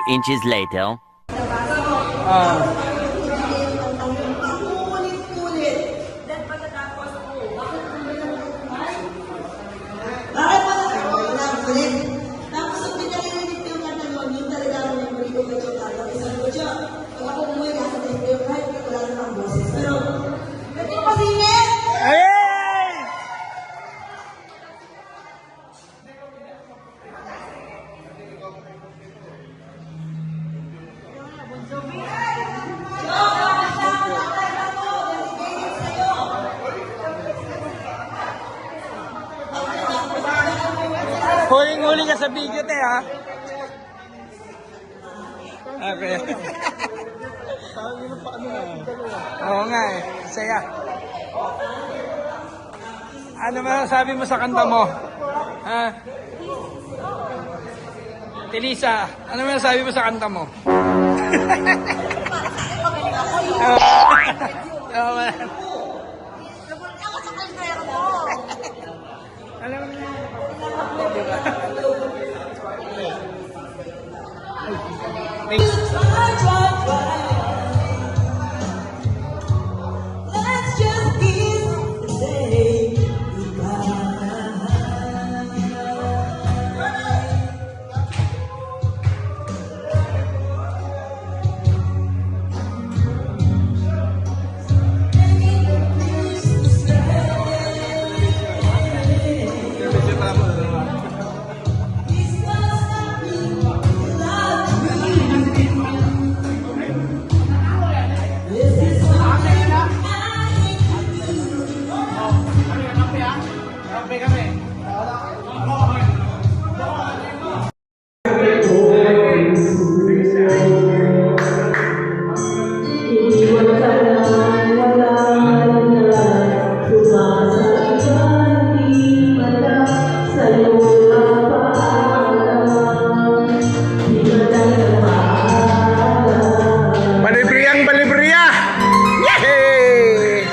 inches later. Huling-huli ka sa video, te, ha? Okay. Oo nga, eh. Saya. Ano masasabi mo sa kanta mo? Ha? Tilisa, ano masasabi mo sa kanta mo? Alam mo na. Balibrea! Yehey!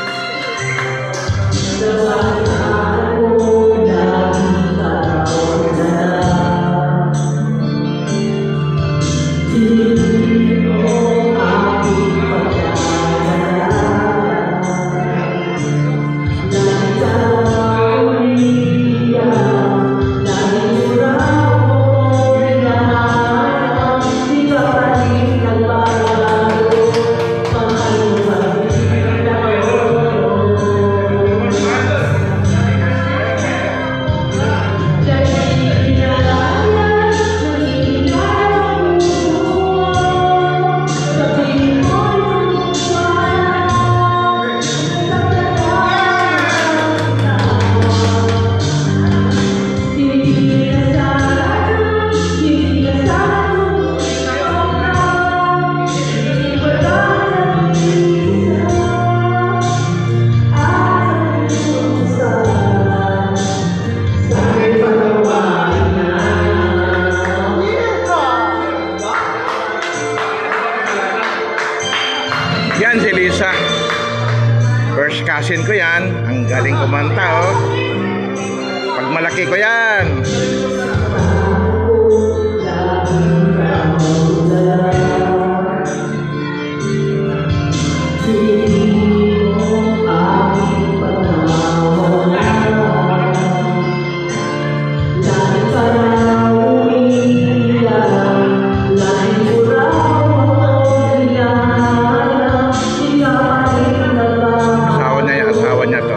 Yan si Lisa. First cousin ko yan. Ang galing kumanta, oh. Pag malaki ko yan. Asawa niya to.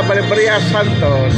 Balibrea Santos.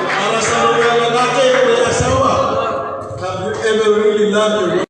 Para sa mga lalaki na may asawa, have you ever really loved your wife?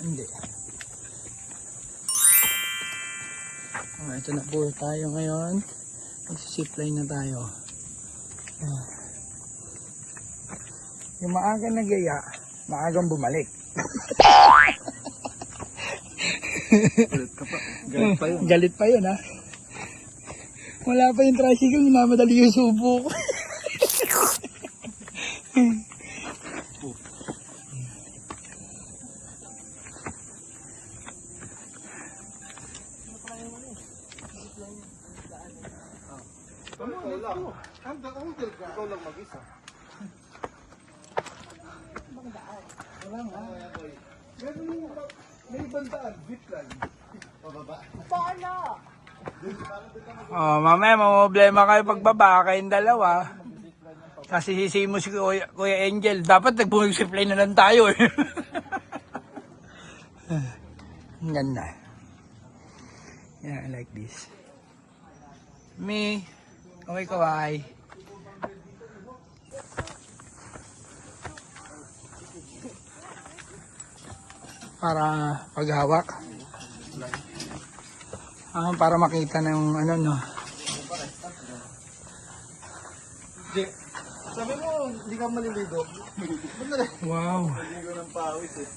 Hindi. Ito na po tayo ngayon. Mag-zipline na tayo. Yung maagang nagaya, maagang bumalik. Galit ka pa. Galit pa yun. Galit pa yun, ha? Wala pa yung tricycle, minamadali yung subo ko. Ikaw lang mag-isa. May bandaan, jeep lang. Pababa. Oh, mamaya problema kayo pagbaba, kayong dalawa. Kasi sisi mo si Kuya Angel. Dapat nag-zipline na lang tayo eh. Ang ganda. Yeah, I like this. Me, kaway-kaway. Para paghawak. Para makita ng ano no. Sabi mo, hindi ka maliligo. Wow. Hindi ko ng pawis eh.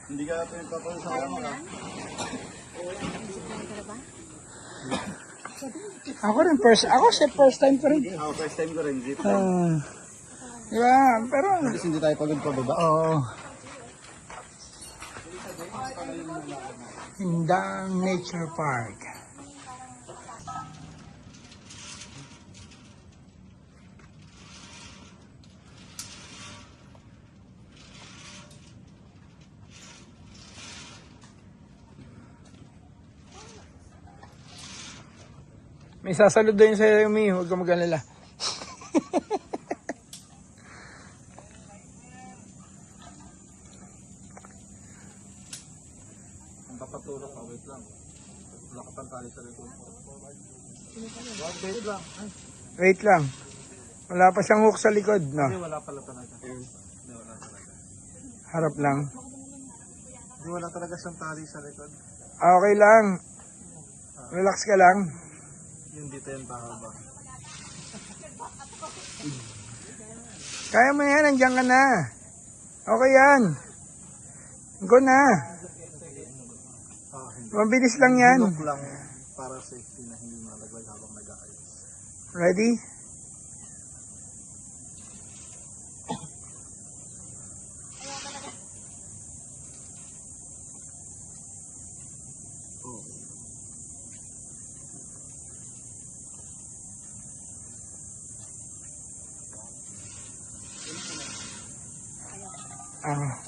Hindi ka pinagpapawis sa kama ka. Ako rin first time ko rin. Ako first time ko rin jeep. Diba? Pero Kasi hindi tayo pagod pababa. oo. Indang Nature Park. May sasalud din sa'yo, Mi. Huwag ka mag-alala. Ang papatulog ka, wait lang. Wala ka pang tali sa likod. Wait lang. Wait lang. Wala pa siyang hook sa likod, no? Hindi, wala pala talaga. Hindi, wala talaga. Harap lang. Hindi, wala talaga siyang tali sa likod. Okay lang. Relax ka lang. Yung dito yung pahaba. Kaya mo yan, nandiyan ka na. Okay yan. Go na. Mabilis lang yan. Look lang para safety na hindi malaglag habang nag-aayos. Ready?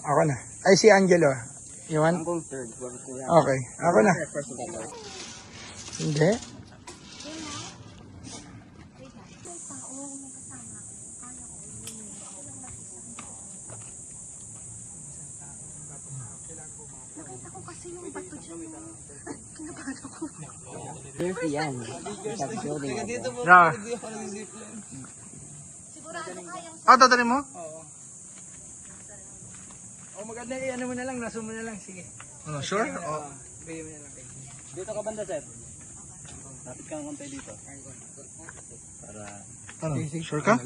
Ako na. Ay, si Angelo. You want? Ang third. Okay. Ako na. Hindi. Nakita ko kasi yung bato dyan. Kinabahan ako. Yan. No. Sigurado kayang Dadali mo? Oo. O maganda ano mo na lang, naso mo na lang. Sige. Sure? Bigyan mo na lang. Dito ka banda, sir. Lapit ka ng konti dito. Para... Ano? Sure ka?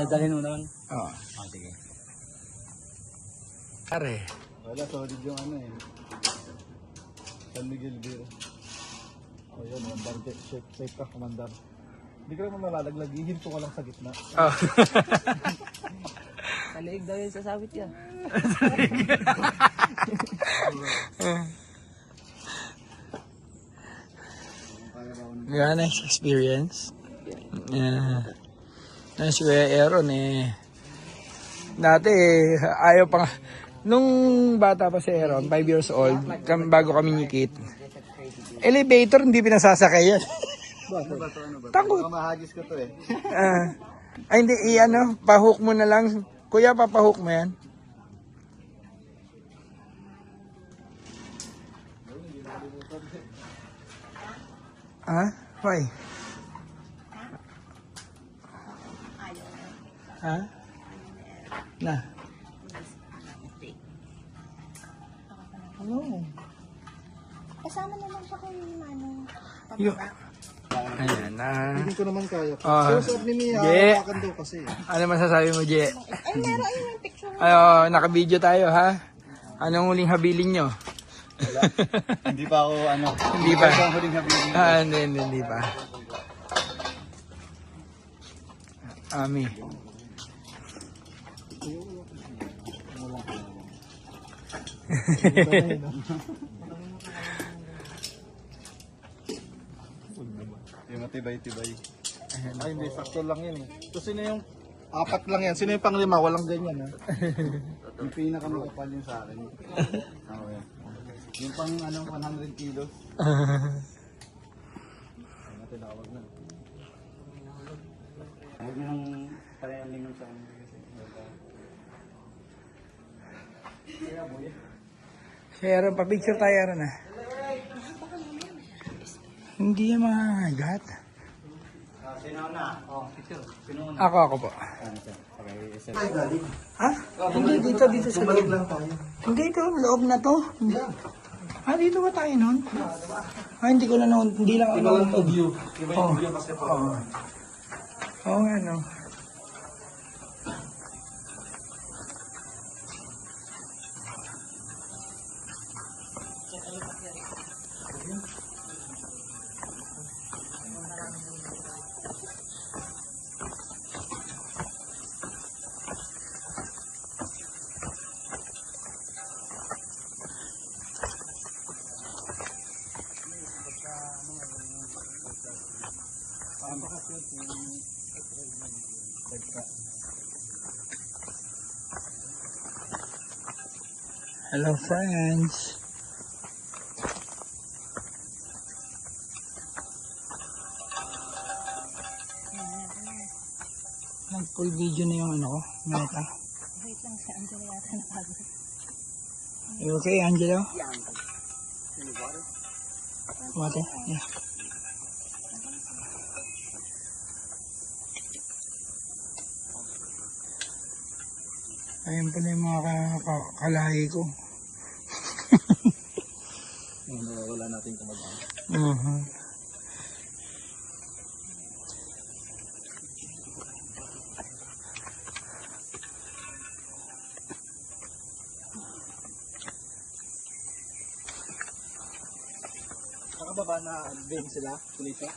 dalhin mo naman. Oo. Sige. Pare. Wala, solid yung ano eh. San Miguel Beer. O yun, bandit. Safe ka, commander. Hindi ko naman malalaglag. Hihinto ka lang sa gitna. Oh. Kaliig daw yun sa sawit yan. Nice experience. Si Kuya Aaron dati ayaw pa nung bata pa si Aaron, 5 years old, bago kami nikit. Elevator hindi pinasasakay yan. Takot. Mahagis ko to eh. Ay hindi, pahook mo na lang. Kuya, papahook mo yan. Why? Na. Ano? Kasama na lang siya kay Yo. Ayan na. Hindi ko naman kaya. Ah. So, sabi ni Mia, Je. hawakan daw kasi. Ano masasabi mo, Je? Ay, meron ayun yung picture. Naka-video tayo, ha? Anong huling habilin nyo? Hindi pa ako Hindi pa. Ang huling habilin. Hindi pa. Ami. Yung matibay-tibay. Ay, hindi. Sakto lang yan eh. So, sino yung 4 lang yan? Sino yung pang 5? Walang ganyan ha. Yung pinakamakapal yung sa akin. Okay. Yung pang 100 kilos. Tinawag na. Huwag nyo nang payalingan sa amin kasi. Aaron, pa-picture tayo, Aaron, ha? Hindi yan makagat. Sino na? Oh, picture. Sino na? Ako po. Ha? Hindi, dito sa loob. Lang tayo. Hindi, ito, loob na to. Dito ba tayo nun? Hindi ko na noon, hindi lang ako noon. View. Iba yung view kasi po. Oo nga, no. Hello, friends. Nag-full video na yung ano ko, meta. Wait lang, si Angela yata napagod. You okay, Angelo? Water? Yeah. Ayan pala yung mga kalahi ko. Wala natin kumagawa. Nakababa na din sila, kulito.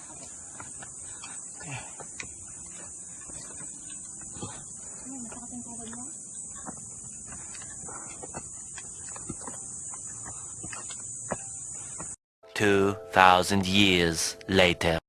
2,000 years later.